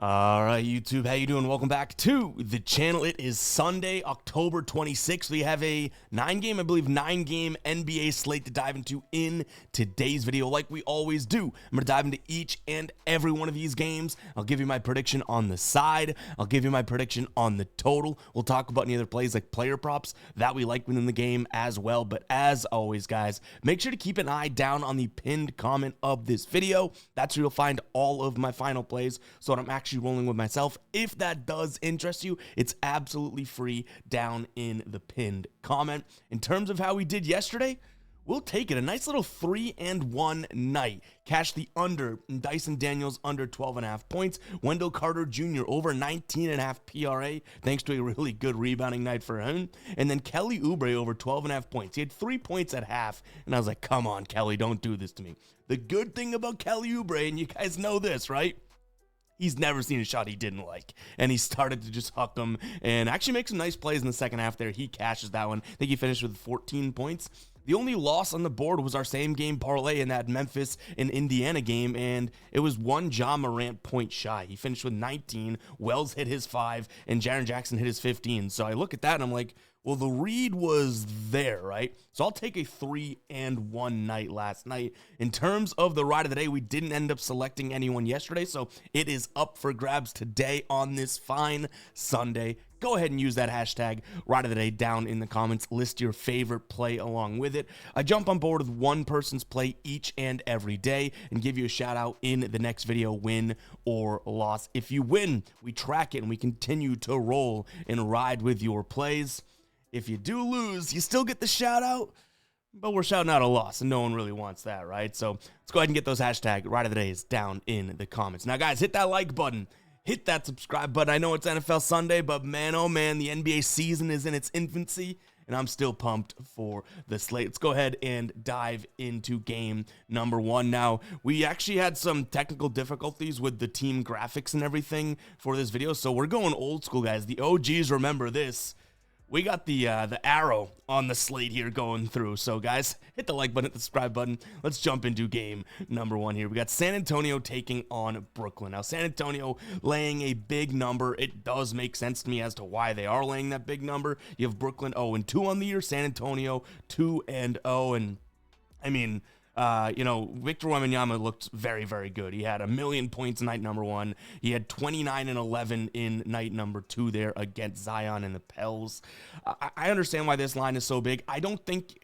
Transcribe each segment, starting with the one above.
All right, YouTube, how you doing? Welcome back to the channel. It is Sunday, October 26th. We have a nine game NBA slate to dive into in today's video. Like we always do, I'm going to dive into each and every one of these games. I'll give you my prediction on the side. I'll give you my prediction on the total. We'll talk about any other plays like player props that we like within the game as well. But as always, guys, make sure to keep an eye down on the pinned comment of this video. That's where you'll find all of my final plays, so that I'm actually rolling with myself. If that does interest you, it's absolutely free down in the pinned comment. In terms of how we did yesterday, we'll take it. A nice little 3-1 night. Cash the under in Dyson Daniels under 12.5 points. Wendell Carter Jr. over 19.5 PRA, thanks to a really good rebounding night for him. And then Kelly Oubre over 12.5 points. He had 3 points at half, and I was like, come on, Kelly, don't do this to me. The good thing about Kelly Oubre, and you guys know this, right? He's never seen a shot he didn't like, and he started to just huck them and actually make some nice plays in the second half there. He cashes that one. I think he finished with 14 points. The only loss on the board was our same game parlay in that Memphis and Indiana game, and it was one Ja Morant point shy. He finished with 19, Wells hit his 5, and Jaren Jackson hit his 15. So I look at that and I'm like, well, the read was there, right? So I'll take a 3-1 night last night. In terms of the ride of the day, we didn't end up selecting anyone yesterday, so it is up for grabs today on this fine Sunday. Go ahead and use that hashtag ride of the day down in the comments. List your favorite play along with it. I jump on board with one person's play each and every day and give you a shout out in the next video, win or loss. If you win, we track it and we continue to roll and ride with your plays. If you do lose, you still get the shout out, but we're shouting out a loss, and no one really wants that, right? So let's go ahead and get those hashtag ride of the days down in the comments. Now, guys, hit that like button. Hit that subscribe button. I know it's NFL Sunday, but man, oh man, the NBA season is in its infancy, and I'm still pumped for the slate. Let's go ahead and dive into game number one. Now, we actually had some technical difficulties with the team graphics and everything for this video, so we're going old school, guys. The OGs remember this. We got the arrow on the slate here going through. So, guys, hit the like button, hit the subscribe button. Let's jump into game number one here. We got San Antonio taking on Brooklyn. Now, San Antonio laying a big number. It does make sense to me as to why they are laying that big number. You have Brooklyn 0-2 on the year, San Antonio 2-0. And, I mean, Victor Wembanyama looked very, very good. He had 1 million points in night number one. He had 29 and 11 in night number two there against Zion and the Pels. I understand why this line is so big. I don't think,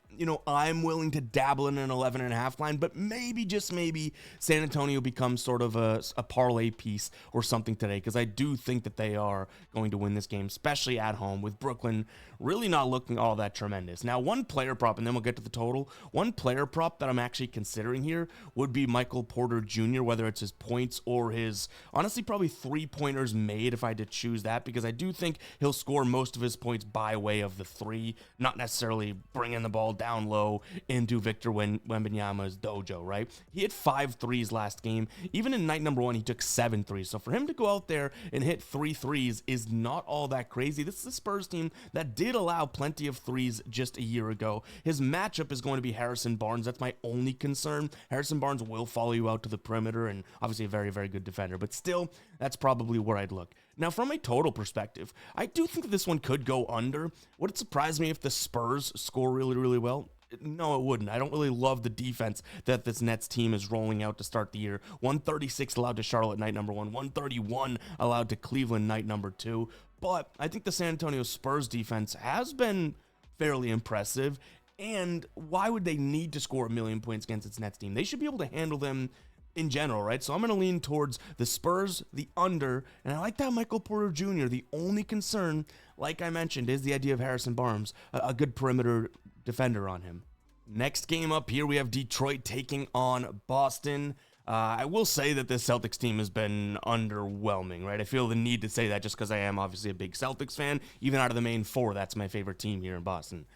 I'm willing to dabble in an 11.5 line, but maybe, just maybe, San Antonio becomes sort of a parlay piece or something today, because I do think that they are going to win this game, especially at home, with Brooklyn really not looking all that tremendous. Now, one player prop, and then we'll get to the total. One player prop that I'm actually considering here would be Michael Porter Jr., whether it's his points or his, honestly, probably 3-pointers made if I had to choose that, because I do think he'll score most of his points by way of the three, not necessarily bringing the ball down low into Victor Wembanyama's dojo, right? He hit 5 threes last game. Even in night number one, he took 7 threes. So for him to go out there and hit 3 threes is not all that crazy. This is a Spurs team that did allow plenty of threes just a year ago. His matchup is going to be Harrison Barnes. That's my only concern. Harrison Barnes will follow you out to the perimeter, and obviously a very, very good defender, but still, that's probably where I'd look. Now, from a total perspective, I do think that this one could go under. Would it surprise me if the Spurs score really, really well? No, it wouldn't. I don't really love the defense that this Nets team is rolling out to start the year. 136 allowed to Charlotte night number one, 131 allowed to Cleveland night number two. But I think the San Antonio Spurs defense has been fairly impressive. And why would they need to score 1 million points against its Nets team? They should be able to handle them in general, right? So I'm going to lean towards the Spurs, the under, and I like that Michael Porter Jr. The only concern, like I mentioned, is the idea of Harrison Barnes, a good perimeter defender on him. Next game up here, we have Detroit taking on Boston. I will say that this Celtics team has been underwhelming, right? I feel the need to say that just because I am obviously a big Celtics fan. Even out of the main four, that's my favorite team here in Boston.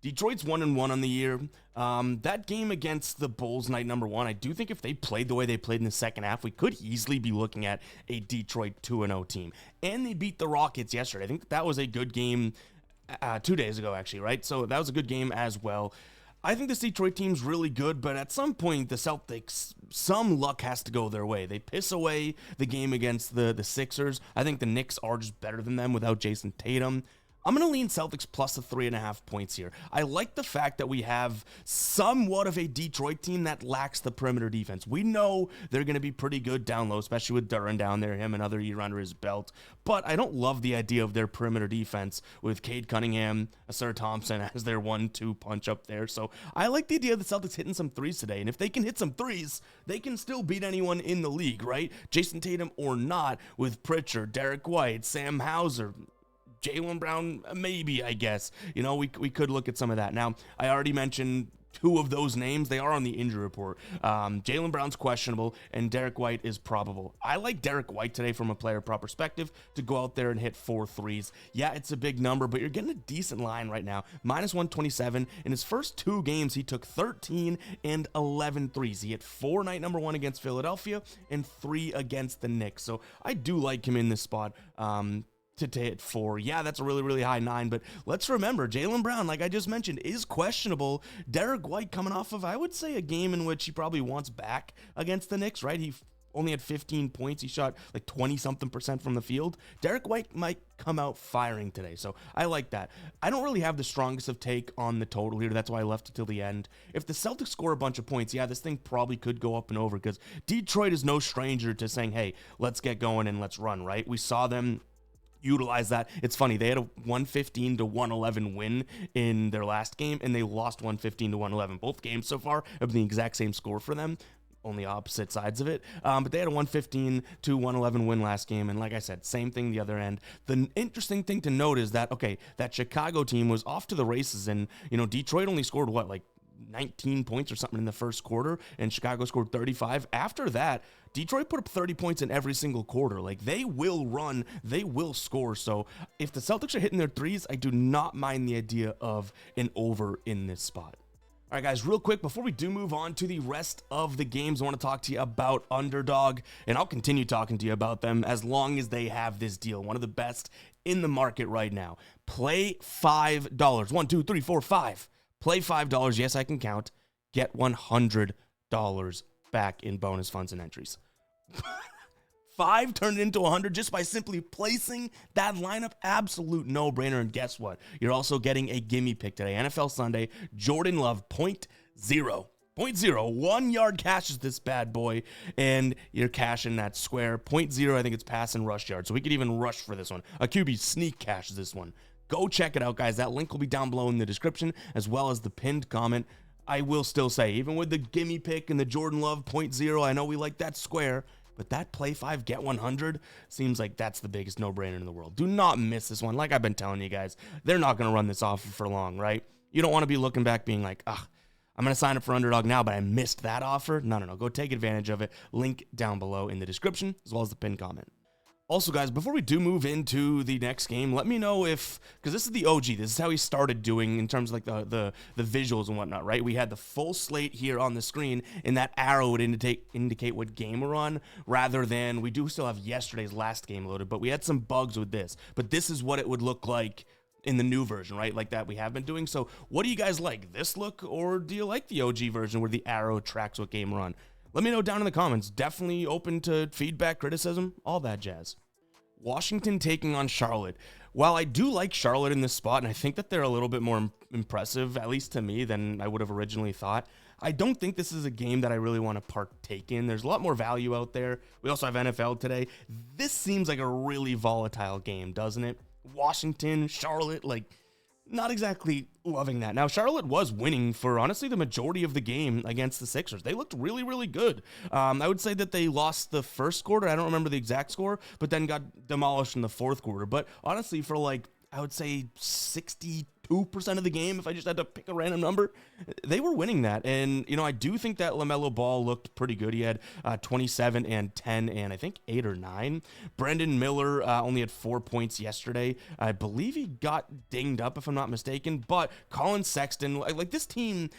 Detroit's 1-1 on the year. That game against the Bulls night number one, I do think if they played the way they played in the second half, we could easily be looking at a Detroit 2-0 team. And they beat the Rockets yesterday. I think that was a good game 2 days ago, actually, right? So that was a good game as well. I think this Detroit team's really good, but at some point, the Celtics, some luck has to go their way. They piss away the game against the Sixers. I think the Knicks are just better than them without Jason Tatum. I'm going to lean Celtics plus the 3.5 points here. I like the fact that we have somewhat of a Detroit team that lacks the perimeter defense. We know they're going to be pretty good down low, especially with Duran down there, him another year under his belt. But I don't love the idea of their perimeter defense with Cade Cunningham, Asir Thompson as their 1-2 punch up there. So I like the idea of the Celtics hitting some threes today. And if they can hit some threes, they can still beat anyone in the league, right? Jason Tatum or not, with Pritchard, Derek White, Sam Hauser, Jaylen Brown, maybe, I guess. You know, we could look at some of that. Now, I already mentioned two of those names. They are on the injury report. Jaylen Brown's questionable, and Derek White is probable. I like Derek White today from a player prop perspective to go out there and hit 4 threes. Yeah, it's a big number, but you're getting a decent line right now. -127. In his first 2 games, he took 13 and 11 threes. He hit 4 night number 1 against Philadelphia and 3 against the Knicks. So I do like him in this spot. To hit 4. Yeah, that's a really, really high 9, but let's remember, Jaylen Brown, like I just mentioned, is questionable. Derek White coming off of, I would say, a game in which he probably wants back against the Knicks, right? He only had 15 points. He shot like 20-something% from the field. Derek White might come out firing today, so I like that. I don't really have the strongest of take on the total here. That's why I left it till the end. If the Celtics score a bunch of points, yeah, this thing probably could go up and over because Detroit is no stranger to saying, hey, let's get going and let's run, right? We saw them utilize that. It's funny, they had a 115-111 win in their last game, and they lost 115-111. Both games so far have been the exact same score for them, only opposite sides of it. But they had a 115-111 win last game, and like I said, same thing the other end. The interesting thing to note is that, okay, that Chicago team was off to the races, and, you know, Detroit only scored, what, like 19 points or something in the first quarter, and Chicago scored 35. After that, Detroit put up 30 points in every single quarter. Like, they will run, they will score. So if the Celtics are hitting their threes, I do not mind the idea of an over in this spot. All right, guys, real quick, before we do move on to the rest of the games, I want to talk to you about Underdog, and I'll continue talking to you about them as long as they have this deal. One of the best in the market right now. Play $5. 1, 2, 3, 4, 5. Play $5. Yes, I can count. Get $100 back in bonus funds and entries. 5 turned into 100 just by simply placing that lineup. Absolute no-brainer. And guess what? You're also getting a gimme pick today. NFL Sunday, Jordan Love, 0.0. 1 yard cashes this bad boy, and you're cashing that square. 0.0, I think it's pass and rush yard. So we could even rush for this one. A QB sneak cashes this one. Go check it out, guys. That link will be down below in the description, as well as the pinned comment. I will still say, even with the gimme pick and the Jordan Love 0.0, I know we like that square, but that play 5, get 100 seems like that's the biggest no-brainer in the world. Do not miss this one. Like I've been telling you guys, they're not going to run this offer for long, right? You don't want to be looking back being like, I'm going to sign up for Underdog now, but I missed that offer. No. Go take advantage of it. Link down below in the description, as well as the pinned comment. Also, guys, before we do move into the next game, let me know if, because this is the OG, this is how he started doing in terms of like the visuals and whatnot, right? We had the full slate here on the screen, and that arrow would indicate what game we're on, rather than, we do still have yesterday's last game loaded, but we had some bugs with this. But this is what it would look like in the new version, right? Like that we have been doing. So what do you guys like, this look, or do you like the OG version where the arrow tracks what game we're on? Let me know down in the comments. Definitely open to feedback, criticism, all that jazz. Washington taking on Charlotte. While I do like Charlotte in this spot, and I think that they're a little bit more impressive, at least to me, than I would have originally thought, I don't think this is a game that I really want to partake in. There's a lot more value out there. We also have NFL today. This seems like a really volatile game, doesn't it? Washington, Charlotte, like, not exactly loving that. Now, Charlotte was winning for, honestly, the majority of the game against the Sixers. They looked really, really good. I would say that they lost the first quarter. I don't remember the exact score, but then got demolished in the fourth quarter. But honestly, for like, I would say 62% of the game, if I just had to pick a random number, they were winning that. And, you know, I do think that LaMelo Ball looked pretty good. He had 27 and 10 and I think 8 or 9. Brandon Miller only had 4 points yesterday. I believe he got dinged up, if I'm not mistaken. But Colin Sexton, like this team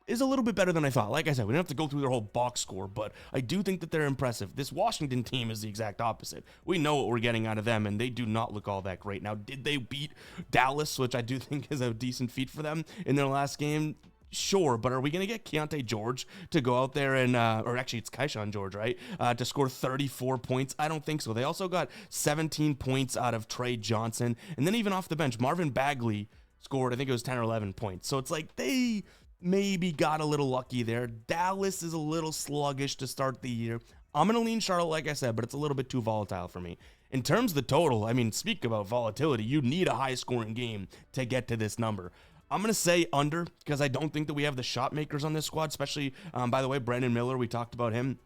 is a little bit better than I thought. Like I said, we don't have to go through their whole box score, but I do think that they're impressive. This Washington team is the exact opposite. We know what we're getting out of them, and they do not look all that great. Now, did they beat Dallas, which I do think is a decent feat for them in their last game? Sure, but are we going to get Keontae George to go out there and, or actually it's Keyshawn George, right? To score 34 points? I don't think so. They also got 17 points out of Trey Johnson. And then even off the bench, Marvin Bagley scored, I think it was 10 or 11 points. So it's like they maybe got a little lucky there. Dallas is a little sluggish to start the year. I'm going to lean Charlotte, like I said, but it's a little bit too volatile for me. In terms of the total, I mean, speak about volatility. You need a high-scoring game to get to this number. I'm going to say under because I don't think that we have the shot makers on this squad, especially, by the way, Brandon Miller, we talked about him.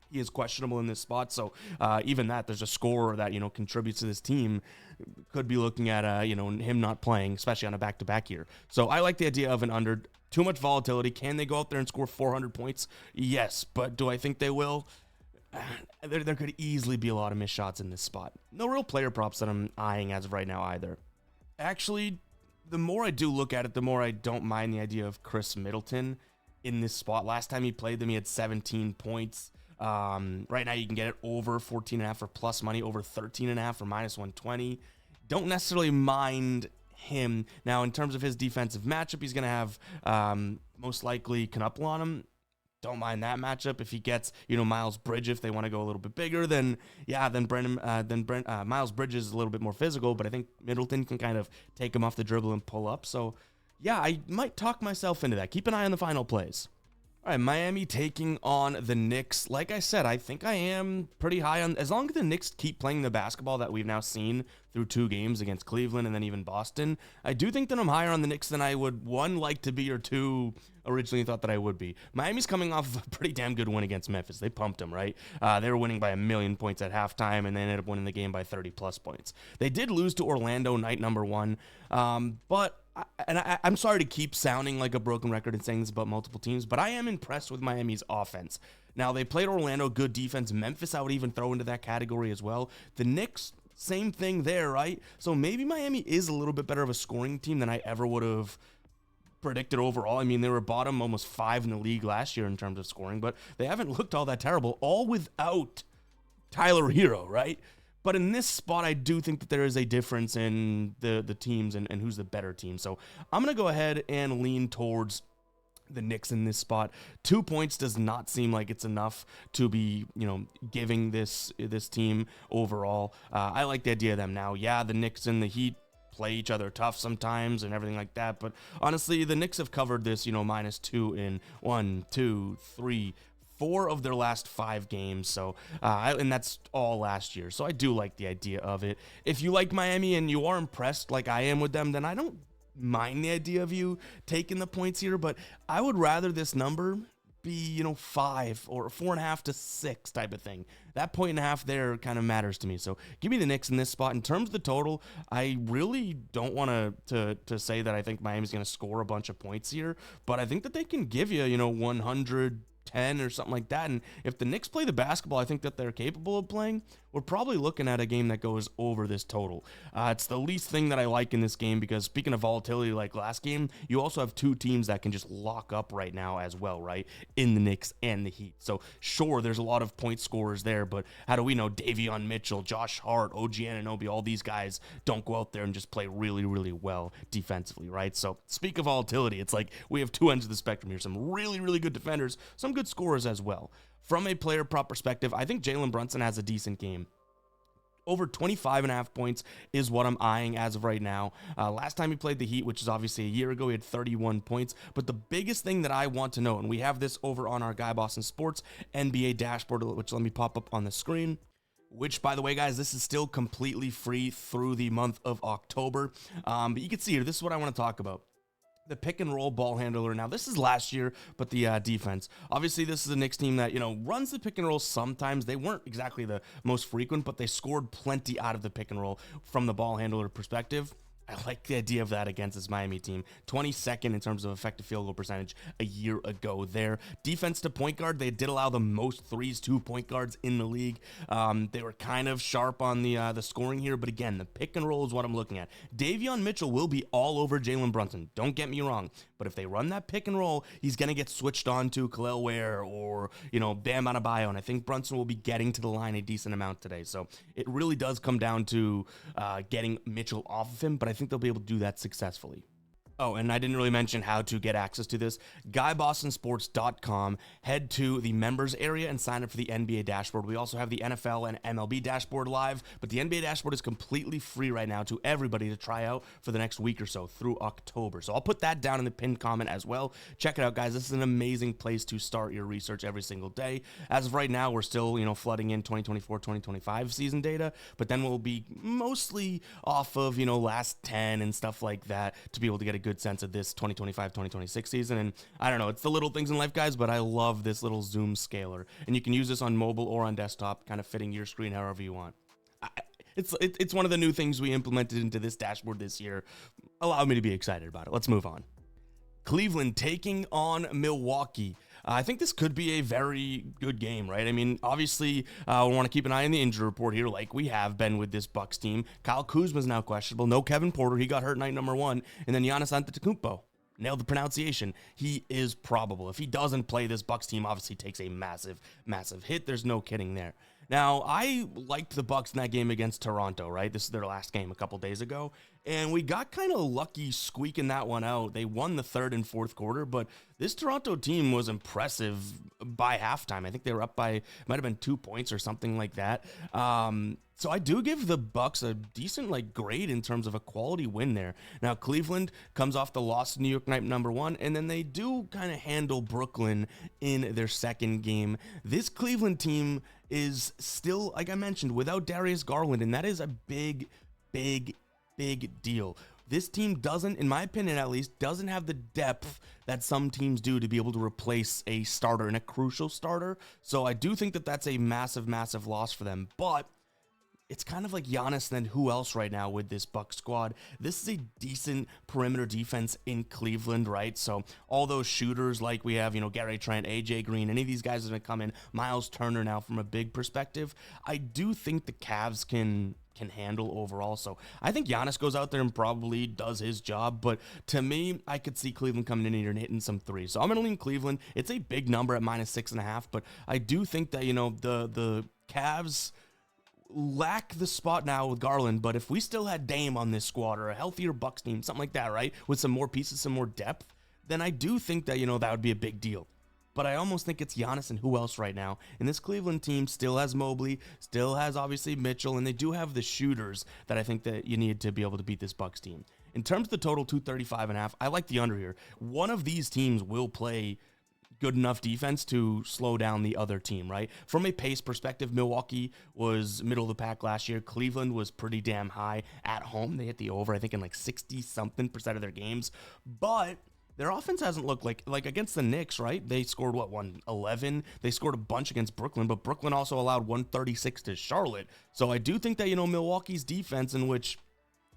He is questionable in this spot, so even that, there's a scorer that, contributes to this team. Could be looking at, him not playing, especially on a back-to-back year. So I like the idea of an under. Too much volatility. Can they go out there and score 400 points? Yes, but do I think they will? There could easily be a lot of missed shots in this spot. No real player props that I'm eyeing as of right now either. Actually, the more I do look at it, the more I don't mind the idea of Chris Middleton in this spot. Last time he played them, he had 17 points. Right now you can get it over 14.5 for plus money, over 13.5 for minus 120. Don't necessarily mind him. Now, in terms of his defensive matchup, he's going to have most likely Knuppel on him. Don't mind that matchup. If he gets, Miles Bridges, if they want to go a little bit bigger, then Miles Bridges is a little bit more physical, but I think Middleton can kind of take him off the dribble and pull up. So, yeah, I might talk myself into that. Keep an eye on the final plays. All right, Miami taking on the Knicks. Like I said, I think I am pretty high on, as long as the Knicks keep playing the basketball that we've now seen through 2 games against Cleveland and then even Boston. I do think that I'm higher on the Knicks than I would, 1, like to be, or 2, originally thought that I would be. Miami's coming off a pretty damn good win against Memphis. They pumped them, right? They were winning by 1,000,000 points at halftime, and they ended up winning the game by 30-plus points. They did lose to Orlando night number 1, but I'm sorry to keep sounding like a broken record and saying this about multiple teams, but I am impressed with Miami's offense. Now, they played Orlando, good defense. Memphis, I would even throw into that category as well. The Knicks, same thing there, right? So maybe Miami is a little bit better of a scoring team than I ever would have predicted overall. I mean, they were bottom almost 5 in the league last year in terms of scoring, but they haven't looked all that terrible, all without Tyler Hero, right? But in this spot, I do think that there is a difference in the teams and who's the better team. So I'm going to go ahead and lean towards the Knicks in this spot. 2 points does not seem like it's enough to be, giving this team overall. I like the idea of them now. Yeah, the Knicks and the Heat play each other tough sometimes and everything like that. But honestly, the Knicks have covered this, -2 in 1, 2, 3, 4 of their last 5 games, so and that's all last year. So I do like the idea of it. If you like Miami and you are impressed like I am with them, then I don't mind the idea of you taking the points here, but I would rather this number be, 5 or 4.5 to 6 type of thing. That 1.5 there kind of matters to me. So give me the Knicks in this spot. In terms of the total, I really don't want to say that I think Miami's going to score a bunch of points here, but I think that they can give you, 110 or something like that. And if the Knicks play the basketball I think that they're capable of playing, we're probably looking at a game that goes over this total. It's the least thing that I like in this game because speaking of volatility like last game, you also have 2 teams that can just lock up right now as well, right? In the Knicks and the Heat. So sure, there's a lot of point scorers there, but how do we know Davion Mitchell, Josh Hart, OG Anunoby, all these guys don't go out there and just play really, really well defensively, right? So speak of volatility, it's like we have 2 ends of the spectrum here. Some really, really good defenders, some good scorers as well. From a player prop perspective, I think Jalen Brunson has a decent game. Over 25.5 points is what I'm eyeing as of right now. Last time he played the Heat, which is obviously a year ago, he had 31 points. But the biggest thing that I want to know, and we have this over on our Guy Boston Sports NBA dashboard, which let me pop up on the screen. Which, by the way, guys, this is still completely free through the month of October. But you can see here, this is what I want to talk about. The pick and roll ball handler. Now, this is last year, but the defense. Obviously, this is a Knicks team that, runs the pick and roll sometimes. They weren't exactly the most frequent, but they scored plenty out of the pick and roll from the ball handler perspective. I like the idea of that against this Miami team. 22nd in terms of effective field goal percentage a year ago there. Defense to point guard, they did allow the most threes to point guards in the league. They were kind of sharp on the scoring here, but again, the pick and roll is what I'm looking at. Davion Mitchell will be all over Jalen Brunson. Don't get me wrong, but if they run that pick and roll, he's going to get switched on to Khalil Ware or, Bam Adebayo, and I think Brunson will be getting to the line a decent amount today. So it really does come down to getting Mitchell off of him, but I think they'll be able to do that successfully. Oh, and I didn't really mention how to get access to this. GuyBostonSports.com. Head to the members area and sign up for the NBA dashboard. We also have the NFL and MLB dashboard live, but the NBA dashboard is completely free right now to everybody to try out for the next week or so through October. So I'll put that down in the pinned comment as well. Check it out, guys. This is an amazing place to start your research every single day. As of right now, we're still, flooding in 2024, 2025 season data, but then we'll be mostly off of, last 10 and stuff like that to be able to get a good sense of this 2025-2026 season. And I don't know, it's the little things in life, guys, but I love this little zoom scaler, and you can use this on mobile or on desktop, kind of fitting your screen however you want. It's one of the new things we implemented into this dashboard this year. Allow me to be excited about it. Let's move on. Cleveland taking on Milwaukee. I think this could be a very good game, right? I mean, obviously, we want to keep an eye on the injury report here, like we have been with this Bucks team. Kyle Kuzma's now questionable. No Kevin Porter. He got hurt night number 1. And then Giannis Antetokounmpo. Nailed the pronunciation. He is probable. If he doesn't play, this Bucks team obviously takes a massive, massive hit. There's no kidding there. Now, I liked the Bucks in that game against Toronto, right? This is their last game a couple days ago, and we got kind of lucky squeaking that one out. They won the third and fourth quarter, but this Toronto team was impressive by halftime. I think they were up by, might have been 2 points or something like that. So I do give the Bucks a decent grade in terms of a quality win there. Now, Cleveland comes off the loss to New York night number 1, and then they do kind of handle Brooklyn in their second game. This Cleveland team is still, like I mentioned, without Darius Garland, and that is a big, big, big deal. This team doesn't, in my opinion at least, doesn't have the depth that some teams do to be able to replace a starter and a crucial starter. So I do think that that's a massive, massive loss for them. But it's kind of like Giannis, then who else right now with this Bucks squad? This is a decent perimeter defense in Cleveland, right? So all those shooters like we have, Gary Trent, AJ Green, any of these guys that have come in, Miles Turner now from a big perspective, I do think the Cavs can handle overall. So I think Giannis goes out there and probably does his job, but to me, I could see Cleveland coming in here and hitting some threes. So I'm going to lean Cleveland. It's a big number at -6.5, but I do think that, the Cavs lack the spot now with Garland, but if we still had Dame on this squad or a healthier Bucks team, something like that, right, with some more pieces, some more depth, then I do think that, that would be a big deal. But I almost think it's Giannis and who else right now. And this Cleveland team still has Mobley, still has obviously Mitchell, and they do have the shooters that I think that you need to be able to beat this Bucks team. In terms of the total 235.5, I like the under here. One of these teams will play good enough defense to slow down the other team, right? From a pace perspective, Milwaukee was middle of the pack last year. Cleveland was pretty damn high at home. They hit the over, I think, in 60-something% of their games. But their offense hasn't looked like against the Knicks, right? They scored, 111? They scored a bunch against Brooklyn, but Brooklyn also allowed 136 to Charlotte. So I do think that, Milwaukee's defense, in which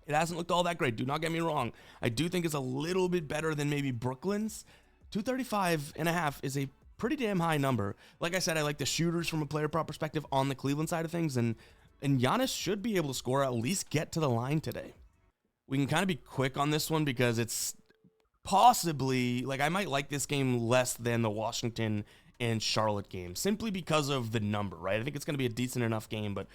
it hasn't looked all that great, do not get me wrong, I do think it's a little bit better than maybe Brooklyn's. 235.5 is a pretty damn high number. Like I said, I like the shooters from a player prop perspective on the Cleveland side of things, and Giannis should be able to score, at least get to the line today. We can kind of be quick on this one because it's possibly, I might like this game less than the Washington and Charlotte game, simply because of the number, right? I think it's going to be a decent enough game, but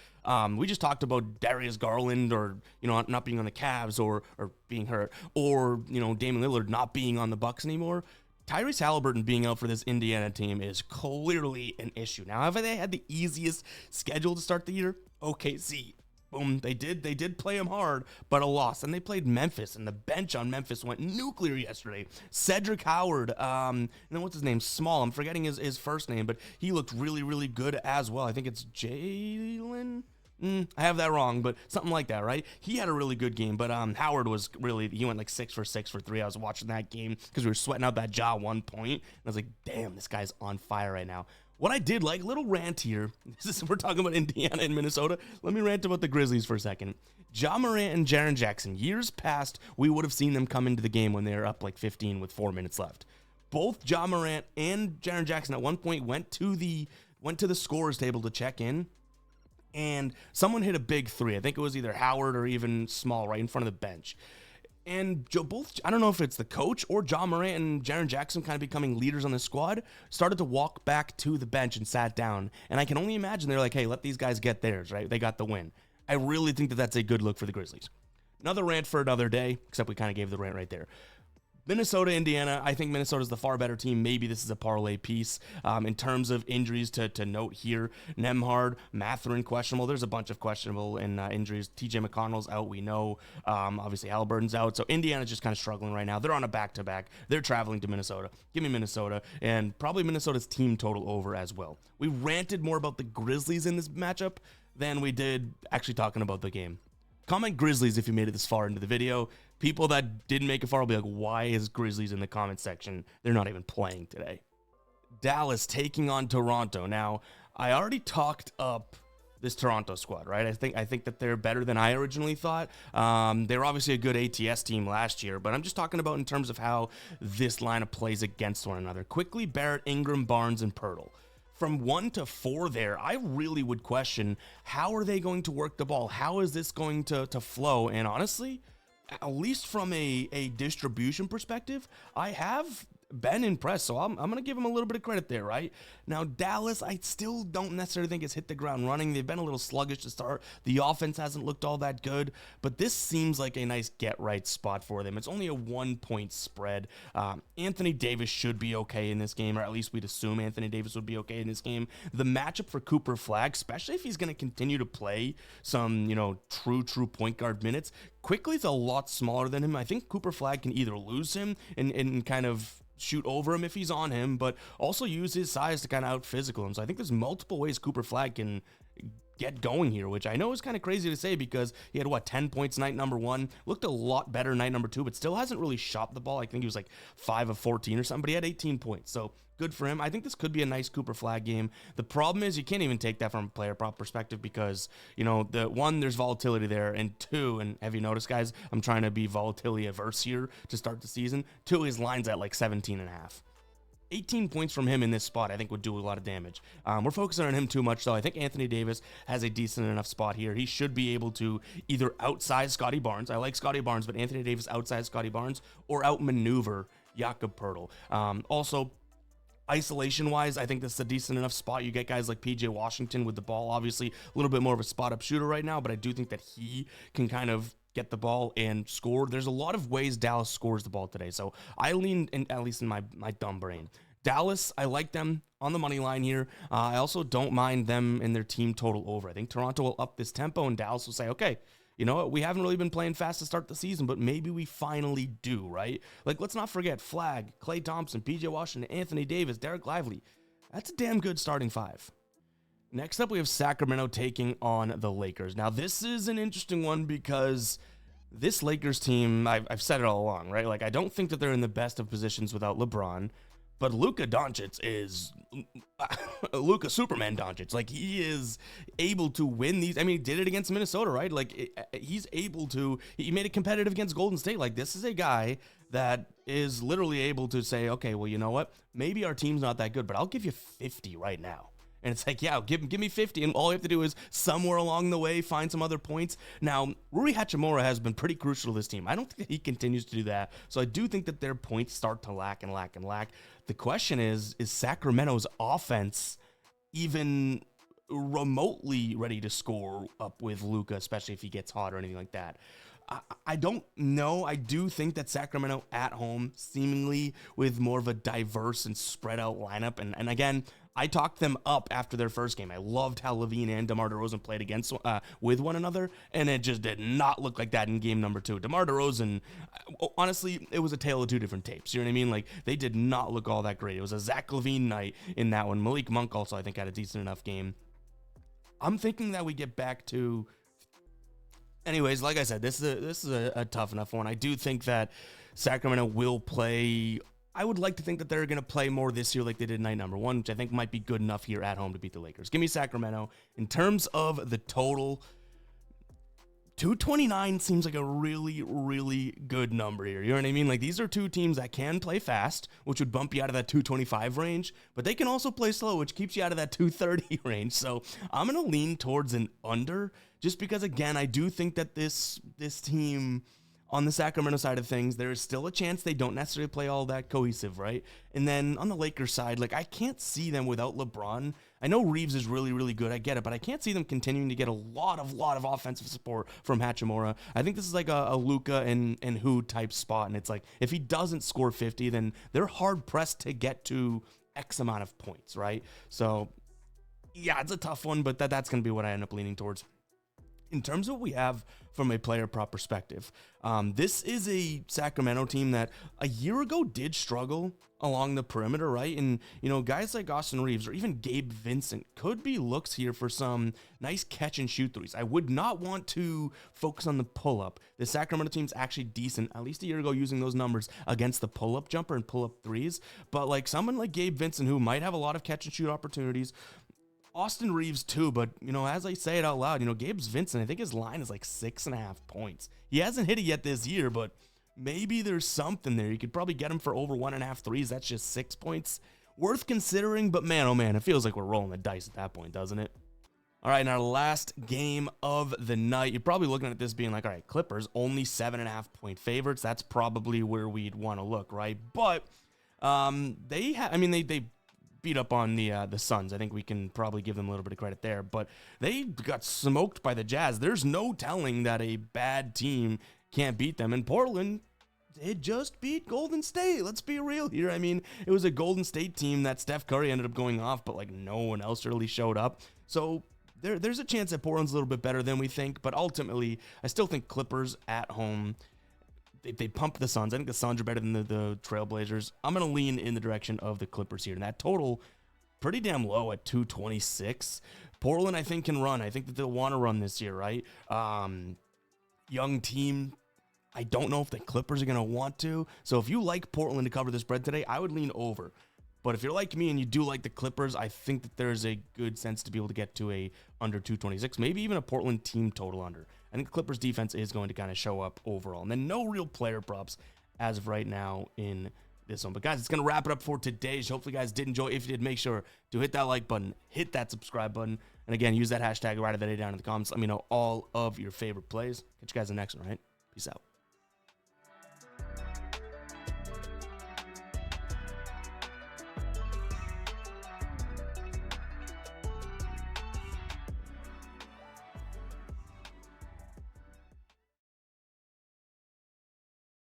we just talked about Darius Garland or, not being on the Cavs or being hurt, or, Damian Lillard not being on the Bucks anymore. Tyrese Halliburton being out for this Indiana team is clearly an issue. Now, have they had the easiest schedule to start the year? OKC. Boom, they did play him hard, but a loss. And they played Memphis, and the bench on Memphis went nuclear yesterday. Cedric Howard, and then what's his name? Small. I'm forgetting his first name, but he looked really, really good as well. I think it's Jalen. I have that wrong, but something like that, right? He had a really good game, but Howard was really, he went 6 for 6 for 3. I was watching that game because we were sweating out that Ja 1 point, and I was like, damn, this guy's on fire right now. What I did like, little rant here, we're talking about Indiana and Minnesota. Let me rant about the Grizzlies for a second. Ja Morant and Jaren Jackson, years past, we would have seen them come into the game when they were up 15 with 4 minutes left. Both Ja Morant and Jaren Jackson at one point went to the scorer's table to check in, and someone hit a big three. I think it was either Howard or even Small right in front of the bench. And I don't know if it's the coach or Ja Morant and Jaren Jackson kind of becoming leaders on the squad, started to walk back to the bench and sat down. And I can only imagine they're like, hey, let these guys get theirs, right? They got the win. I really think that that's a good look for the Grizzlies. Another rant for another day, except we kind of gave the rant right there. Minnesota, Indiana, I think Minnesota's the far better team. Maybe this is a parlay piece. In terms of injuries to note here, Nemhard, Mathurin questionable. There's a bunch of questionable injuries. TJ McConnell's out, we know. Obviously, Halliburton's out. So Indiana's just kind of struggling right now. They're on a back-to-back. They're traveling to Minnesota. Give me Minnesota, and probably Minnesota's team total over as well. We ranted more about the Grizzlies in this matchup than we did actually talking about the game. Comment Grizzlies if you made it this far into the video. People that didn't make it far will be like, why is Grizzlies in the comment section? They're not even playing today. Dallas taking on Toronto. Now, I already talked up this Toronto squad, right? I think that they're better than I originally thought. They were obviously a good ATS team last year, but I'm just talking about in terms of how this lineup plays against one another. Quickly, Barrett, Ingram, Barnes, and Pirtle. From 1 to 4 there, I really would question, how are they going to work the ball? How is this going to flow? And honestly, at least from a distribution perspective, I have been impressed, so I'm going to give him a little bit of credit there, right? Now, Dallas, I still don't necessarily think it's hit the ground running. They've been a little sluggish to start. The offense hasn't looked all that good, but this seems like a nice get-right spot for them. It's only a 1-point spread. Anthony Davis should be okay in this game, or at least we'd assume Anthony Davis would be okay in this game. The matchup for Cooper Flagg, especially if he's going to continue to play some, true point guard minutes, Quickly's a lot smaller than him. I think Cooper Flagg can either lose him and kind of shoot over him if he's on him, but also use his size to kind of out physical him. So I think there's multiple ways Cooper Flagg can get going here, which I know is kind of crazy to say because he had 10 points night number 1, looked a lot better night number 2, but still hasn't really shot the ball. I think he was like 5 of 14 or something, but he had 18 points. So good for him. I think this could be a nice Cooper Flagg game. The problem is you can't even take that from a player prop perspective because, the one, there's volatility there, and 2, and have you noticed, guys, I'm trying to be volatility averse here to start the season. 2, his line's at like 17.5. 18 points from him in this spot, I think, would do a lot of damage. We're focusing on him too much, though. I think Anthony Davis has a decent enough spot here. He should be able to either outsize Scotty Barnes. I like Scotty Barnes, but Anthony Davis outsize Scotty Barnes or outmaneuver Jakob Poeltl. Also, isolation-wise, I think this is a decent enough spot. You get guys like PJ Washington with the ball, obviously a little bit more of a spot-up shooter right now, but I do think that he can kind of get the ball and score. There's a lot of ways Dallas scores the ball today, so I lean, at least in my dumb brain. Dallas, I like them on the money line here. I also don't mind them in their team total over. I think Toronto will up this tempo, and Dallas will say, okay, you know what? We haven't really been playing fast to start the season, but maybe we finally do, right? Like, let's not forget Flagg, Klay Thompson, PJ Washington, Anthony Davis, Derek Lively. That's a damn good starting 5. Next up, we have Sacramento taking on the Lakers. Now, this is an interesting one because this Lakers team, I've said it all along, right? Like, I don't think that they're in the best of positions without LeBron. But Luka Doncic is Luka Superman Doncic. Like, he is able to win these. I mean, he did it against Minnesota, right? Like, he's able to. He made it competitive against Golden State. Like, this is a guy that is literally able to say, okay, well, you know what? Maybe our team's not that good, but I'll give you 50 right now. And it's like, yeah, give me 50, and all you have to do is somewhere along the way find some other points. Now, Rui Hachimura has been pretty crucial to this team. I don't think that he continues to do that. So I do think that their points start to lack and lack and lack. The question is Sacramento's offense even remotely ready to score up with Luka, especially if he gets hot or anything like that? I don't know. I do think that Sacramento at home, seemingly with more of a diverse and spread out lineup. And again, I talked them up after their first game. I loved how Levine and DeMar DeRozan played against with one another, and it just did not look like that in game number 2. DeMar DeRozan, honestly, it was a tale of 2 different tapes. You know what I mean? Like, they did not look all that great. It was a Zach LaVine night in that one. Malik Monk also, I think, had a decent enough game. I'm thinking that we get back to... Anyways, like I said, this is a tough enough one. I do think that Sacramento will play... I would like to think that they're going to play more this year like they did night number 1, which I think might be good enough here at home to beat the Lakers. Give me Sacramento. In terms of the total, 229 seems like a really, really good number here. You know what I mean? Like, these are 2 teams that can play fast, which would bump you out of that 225 range, but they can also play slow, which keeps you out of that 230 range. So I'm going to lean towards an under, just because, again, I do think that this team... On the Sacramento side of things, there is still a chance they don't necessarily play all that cohesive, right? And then on the Lakers side, like, I can't see them without LeBron. I know Reeves is really, really good. I get it, but I can't see them continuing to get a lot of offensive support from Hachimura. I think this is like a Luka and who type spot, and it's like if he doesn't score 50, then they're hard pressed to get to X amount of points, right? So yeah, it's a tough one, but that's going to be what I end up leaning towards. In terms of what we have from a player prop perspective, this is a Sacramento team that a year ago did struggle along the perimeter, right? And, you know, guys like Austin Reeves or even Gabe Vincent could be looks here for some nice catch and shoot threes. I would not want to focus on the pull-up. The Sacramento team's actually decent, at least a year ago, using those numbers against the pull-up jumper and pull-up threes. But like someone like Gabe Vincent, who might have a lot of catch and shoot opportunities, Austin Reeves too, but, you know, as I say it out loud, you know, Gabe's Vincent, I think his line is like 6.5 points. He hasn't hit it yet this year, but maybe there's something there. You could probably get him for over 1.5 threes. That's just 6 points. Worth considering, but man, oh man, it feels like we're rolling the dice at that point, doesn't it? All right, in our last game of the night, you're probably looking at this being like, all right, Clippers, only 7.5 point favorites. That's probably where we'd want to look, right? But they beat up on the Suns. I think we can probably give them a little bit of credit there, but they got smoked by the Jazz. There's no telling that a bad team can't beat them. And Portland, they just beat Golden State. Let's be real here. I mean, it was a Golden State team that Steph Curry ended up going off, but like no one else really showed up. So there's a chance that Portland's a little bit better than we think, but ultimately, I still think Clippers at home, they pump the Suns. I think the Suns are better than the Trailblazers. I'm going to lean in the direction of the Clippers here. And that total, pretty damn low at 226. Portland, I think, can run. I think that they'll want to run this year, right? Young team. I don't know if the Clippers are going to want to. So if you like Portland to cover the spread today, I would lean over. But if you're like me and you do like the Clippers, I think that there's a good sense to be able to get to a under 226, maybe even a Portland team total under. I think the Clippers defense is going to kind of show up overall. And then no real player props as of right now in this one. But guys, it's going to wrap it up for today. So hopefully you guys did enjoy. If you did, make sure to hit that like button, hit that subscribe button. And again, use that hashtag right of the day down in the comments. Let me know all of your favorite plays. Catch you guys in the next one, all right? Peace out.